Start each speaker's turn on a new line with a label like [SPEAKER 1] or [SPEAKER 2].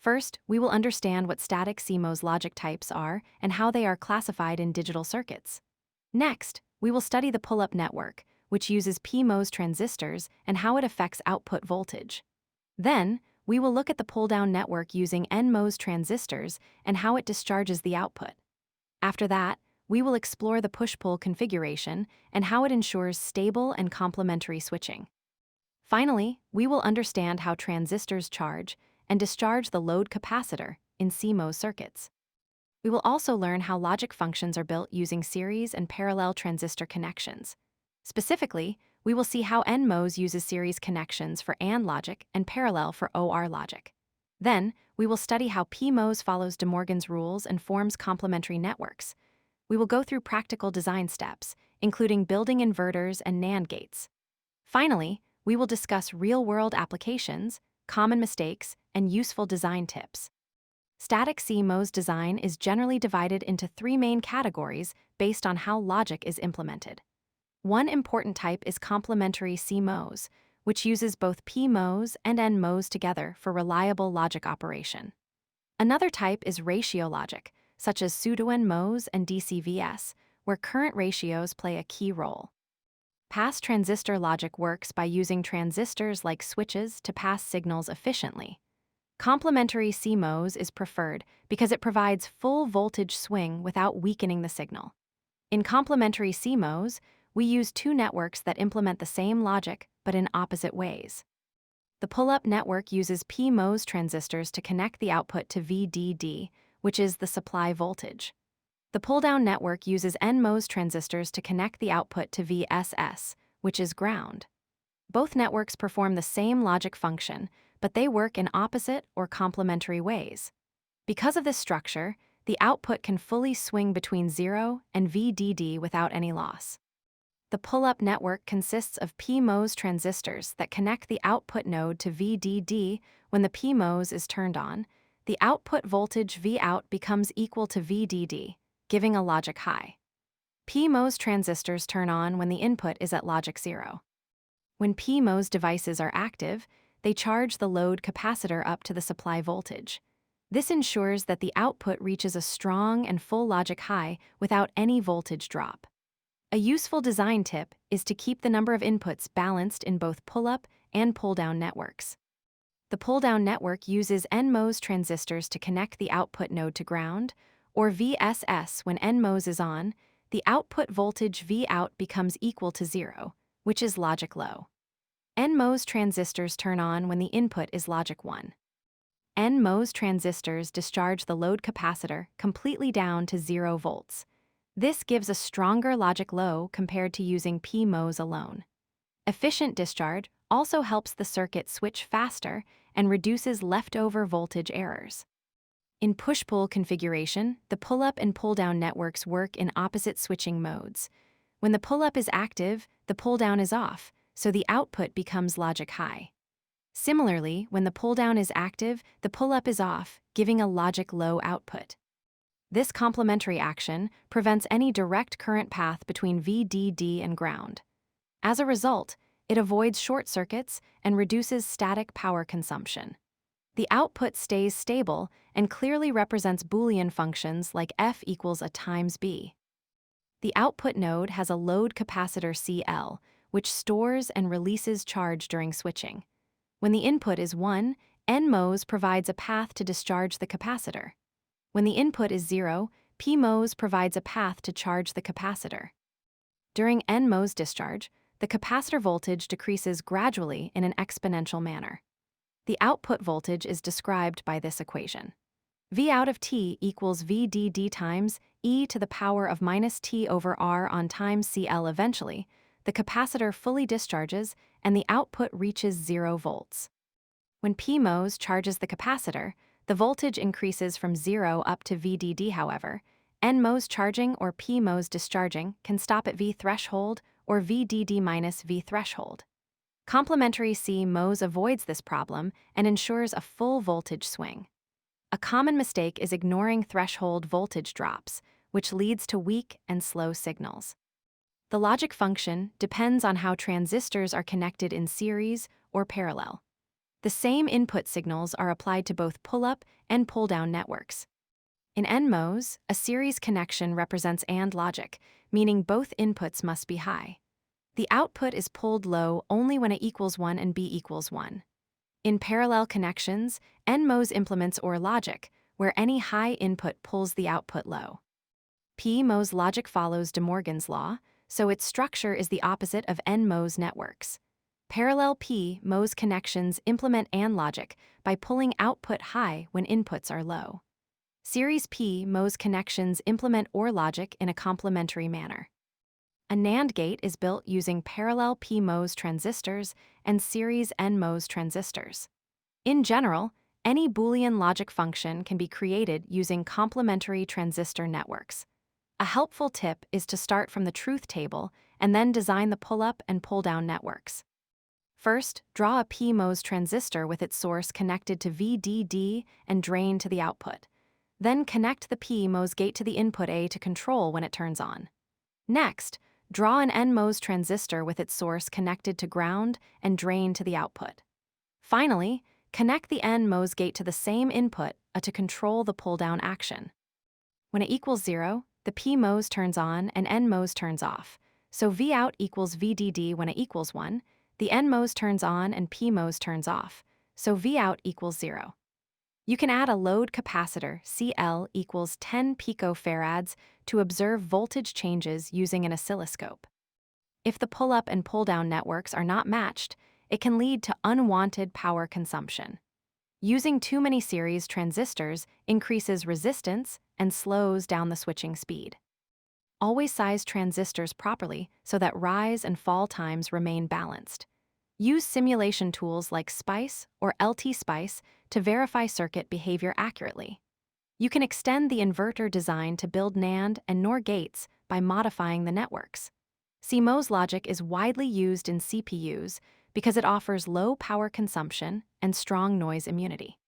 [SPEAKER 1] First, we will understand what static CMOS logic types are and how they are classified in digital circuits. Next, we will study the pull-up network, which uses PMOS transistors and how it affects output voltage. Then, we will look at the pull-down network using NMOS transistors and how it discharges the output. After that, we will explore the push-pull configuration and how it ensures stable and complementary switching. Finally, we will understand how transistors charge and discharge the load capacitor in CMOS circuits. We will also learn how logic functions are built using series and parallel transistor connections. Specifically, we will see how NMOS uses series connections for AND logic and parallel for OR logic. Then, we will study how PMOS follows De Morgan's rules and forms complementary networks. We will go through practical design steps, including building inverters and NAND gates. Finally, we will discuss real-world applications, common mistakes, and useful design tips. Static CMOS design is generally divided into three main categories based on how logic is implemented. One important type is complementary CMOS, which uses both PMOS and NMOS together for reliable logic operation. Another type is ratio logic, such as pseudo-NMOS and DCVS, where current ratios play a key role. Pass transistor logic works by using transistors like switches to pass signals efficiently. Complementary CMOS is preferred because it provides full voltage swing without weakening the signal. In complementary CMOS, we use two networks that implement the same logic but in opposite ways. The pull-up network uses PMOS transistors to connect the output to VDD, which is the supply voltage. The pull-down network uses NMOS transistors to connect the output to VSS, which is ground. Both networks perform the same logic function, but they work in opposite or complementary ways. Because of this structure, the output can fully swing between 0 and VDD without any loss. The pull-up network consists of PMOS transistors that connect the output node to VDD. When the PMOS is turned on, the output voltage Vout becomes equal to VDD, giving a logic high. PMOS transistors turn on when the input is at logic 0. When PMOS devices are active, they charge the load capacitor up to the supply voltage. This ensures that the output reaches a strong and full logic high without any voltage drop. A useful design tip is to keep the number of inputs balanced in both pull-up and pull-down networks. The pull-down network uses NMOS transistors to connect the output node to ground, or VSS. When NMOS is on, the output voltage Vout becomes equal to 0, which is logic low. NMOS transistors turn on when the input is logic 1. NMOS transistors discharge the load capacitor completely down to 0 volts. This gives a stronger logic low compared to using PMOS alone. Efficient discharge also helps the circuit switch faster and reduces leftover voltage errors. In push-pull configuration, the pull-up and pull-down networks work in opposite switching modes. When the pull-up is active, the pull-down is off, so the output becomes logic high. Similarly, when the pull-down is active, the pull-up is off, giving a logic low output. This complementary action prevents any direct current path between VDD and ground. As a result, it avoids short circuits and reduces static power consumption. The output stays stable and clearly represents Boolean functions like F equals A times B. The output node has a load capacitor CL, which stores and releases charge during switching. When the input is 1, NMOS provides a path to discharge the capacitor. When the input is 0, PMOS provides a path to charge the capacitor. During NMOS discharge, the capacitor voltage decreases gradually in an exponential manner. The output voltage is described by this equation. Vout of T equals VDD times e to the power of minus T over R on times CL. Eventually, the capacitor fully discharges and the output reaches 0 volts. When PMOS charges the capacitor, the voltage increases from 0 up to VDD. However, NMOS charging or PMOS discharging can stop at V threshold or VDD minus V threshold. Complementary CMOS avoids this problem and ensures a full voltage swing. A common mistake is ignoring threshold voltage drops, which leads to weak and slow signals. The logic function depends on how transistors are connected in series or parallel. The same input signals are applied to both pull-up and pull-down networks. In NMOS, a series connection represents AND logic, meaning both inputs must be high. The output is pulled low only when A equals 1 and B equals 1. In parallel connections, NMOS implements OR logic, where any high input pulls the output low. PMOS logic follows De Morgan's law, so its structure is the opposite of NMOS networks. Parallel PMOS connections implement AND logic by pulling output high when inputs are low. Series PMOS connections implement OR logic in a complementary manner. A NAND gate is built using parallel PMOS transistors and series NMOS transistors. In general, any Boolean logic function can be created using complementary transistor networks. A helpful tip is to start from the truth table and then design the pull-up and pull-down networks. First, draw a PMOS transistor with its source connected to VDD and drain to the output. Then connect the PMOS gate to the input A to control when it turns on. Next, draw an NMOS transistor with its source connected to ground and drain to the output. Finally, connect the NMOS gate to the same input A to control the pull-down action. When it equals 0, the PMOS turns on and NMOS turns off, so Vout equals VDD when it equals 1, the NMOS turns on and PMOS turns off, so Vout equals 0. You can add a load capacitor, CL equals 10 picofarads, to observe voltage changes using an oscilloscope. If the pull-up and pull-down networks are not matched, it can lead to unwanted power consumption. Using too many series transistors increases resistance and slows down the switching speed. Always size transistors properly so that rise and fall times remain balanced. Use simulation tools like SPICE or LT-SPICE to verify circuit behavior accurately. You can extend the inverter design to build NAND and NOR gates by modifying the networks. CMOS logic is widely used in CPUs because it offers low power consumption and strong noise immunity.